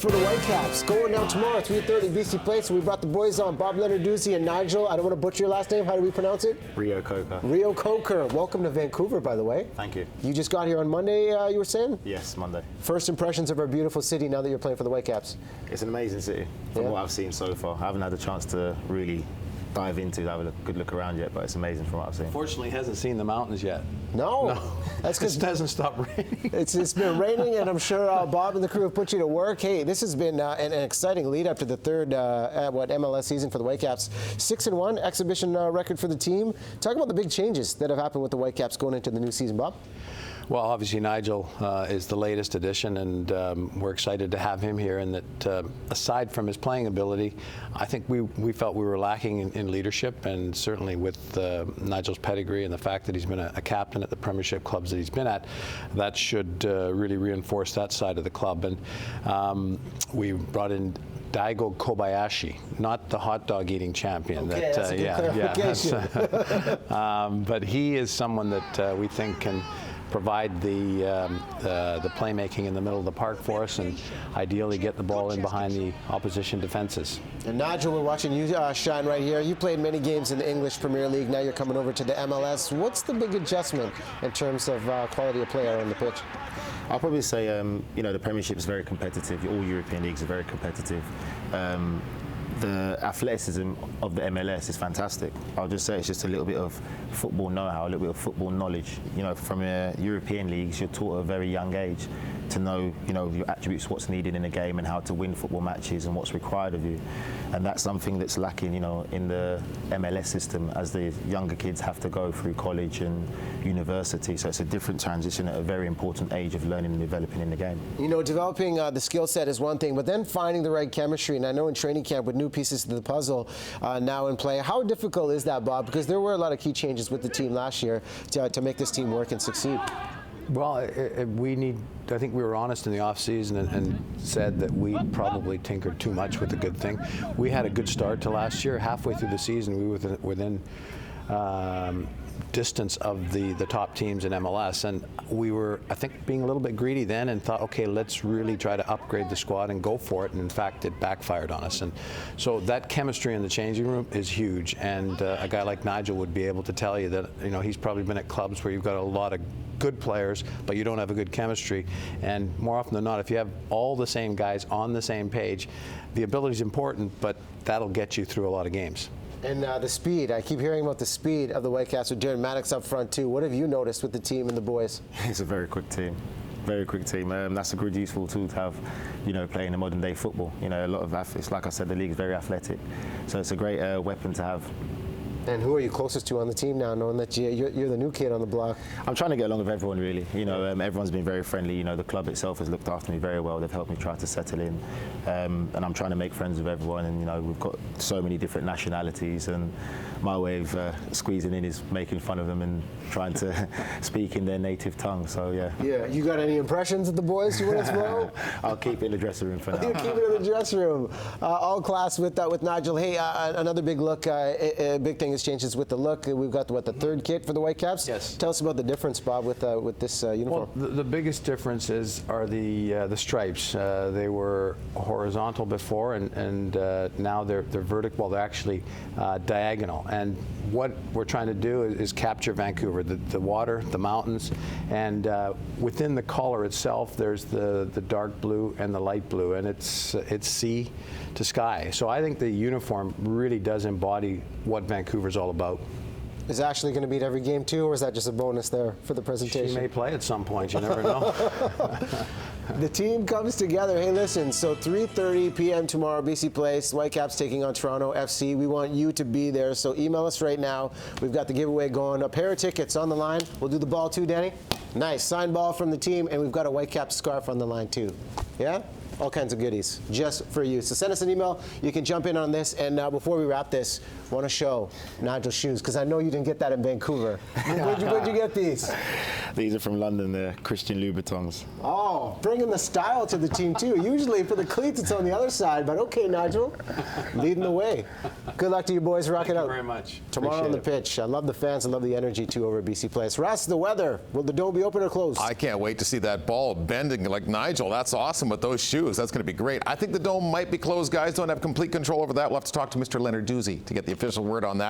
For the Whitecaps, going down tomorrow, 3:30 BC Place. We brought the boys on, Bob Lenarduzzi and Nigel. I don't want to butcher your last name. How do we pronounce it? Reo-Coker. Reo-Coker. Welcome to Vancouver, by the way. Thank you. You just got here on Monday, you were saying? Yes, Monday. First impressions of our beautiful city now that you're playing for the Whitecaps? It's an amazing city from what I've seen so far. I haven't had a chance to really dive into, have a good look around yet, but it's amazing from what I've seen. Fortunately, he hasn't seen the mountains yet. No. That's because it doesn't stop raining. It's been raining, and I'm sure Bob and the crew have put you to work. Hey, this has been an exciting lead up to the third MLS season for the Whitecaps. 6-1 exhibition record for the team. Talk about the big changes that have happened with the Whitecaps going into the new season, Bob. Well, obviously Nigel is the latest addition, and we're excited to have him here. And that aside from his playing ability, I think we felt we were lacking in leadership, and certainly with Nigel's pedigree and the fact that he's been a captain at the Premiership clubs that he's been at, that should really reinforce that side of the club. And we brought in Daigo Kobayashi, not the hot dog eting champion. Okay, that's a good clarification. But he is someone that we think can provide the playmaking in the middle of the park for us, and ideally get the ball in behind the opposition defenses. And Nigel, we're watching you shine right here. You played many games in the English Premier League. Now you're coming over to the MLS. What's the big adjustment in terms of quality of player on the pitch? I'll probably say, the Premiership is very competitive. All European leagues are very competitive. The athleticism of the MLS is fantastic. I'll just say it's just a little bit of football know-how, a little bit of football knowledge. You know, from European leagues, you're taught at a very young age to know, your attributes, what's needed in a game, and how to win football matches and what's required of you. And that's something that's lacking, in the MLS system as the younger kids have to go through college and university. So it's a different transition at a very important age of learning and developing in the game. Developing the skill set is one thing, but then finding the right chemistry. And I know in training camp with new pieces to the puzzle now in play, how difficult is that, Bob? Because there were a lot of key changes with the team last year to make this team work and succeed. Well, I think we were honest in the off-season and said that we probably tinkered too much with the good thing. We had a good start to last year. Halfway through the season, we were within distance of the top teams in MLS, and we were, I think, being a little bit greedy then and thought, okay, let's really try to upgrade the squad and go for it, and in fact it backfired on us. And so that chemistry in the changing room is huge, and a guy like Nigel would be able to tell you that he's probably been at clubs where you've got a lot of good players, but you don't have a good chemistry. And more often than not, if you have all the same guys on the same page, the ability is important, but that'll get you through a lot of games. And the speed, I keep hearing about the speed of the Whitecaps with Darren Maddox up front too. What have you noticed with the team and the boys? It's a very quick team. Very quick team. That's a good, useful tool to have, playing in modern day football. A lot of athletes, like I said, the league is very athletic. So it's a great weapon to have. And who are you closest to on the team now, knowing that you're the new kid on the block? I'm trying to get along with everyone, really. Everyone's been very friendly. The club itself has looked after me very well. They've helped me try to settle in. And I'm trying to make friends with everyone. And, we've got so many different nationalities. And my way of squeezing in is making fun of them and trying to speak in their native tongue. So, yeah. Yeah. You got any impressions of the boys you want to throw? I'll keep it in the dressing room for now. You keep it in the dressing room. All class with Nigel. Hey, another big look, big thing is changes with the look. We've got the third kit for the Whitecaps. Yes. Tell us about the difference, Bob, with this uniform. Well, the biggest difference are the stripes. They were horizontal before, and now they're vertical. Well, they're actually diagonal. And what we're trying to do is capture Vancouver, the water, the mountains, and within the color itself, there's the dark blue and the light blue, and it's sea to sky. So I think the uniform really does embody what Vancouver's all about. Is Ashley going to beat every game too, or is that just a bonus there for the presentation? She may play at some point, you never know. The team comes together. Hey, listen, so 3:30 p.m. tomorrow, BC Place, Whitecaps taking on Toronto FC. We want you to be there, so email us right now. We've got the giveaway going. A pair of tickets on the line. We'll do the ball too, Danny. Nice, signed ball from the team, and we've got a Whitecaps scarf on the line too. Yeah? All kinds of goodies just for you. So send us an email. You can jump in on this. And before we wrap this, I want to show Nigel's shoes, because I know you didn't get that in Vancouver. Where'd you get these? These are from London, the Christian Louboutins. Oh, bringing the style to the team too. Usually for the cleats, it's on the other side. But okay, Nigel, leading the way. Good luck to you boys. Rock it out. Thank you very much. Tomorrow on the pitch. I love the fans. I love the energy too over at BC Place. Russ, the weather. Will the dome be open or closed? I can't wait to see that ball bending like Nigel. That's awesome with those shoes. too, so that's going to be great. I think the Dome might be closed. Guys don't have complete control over that. We'll have to talk to Mr. Lenarduzzi to get the official word on that.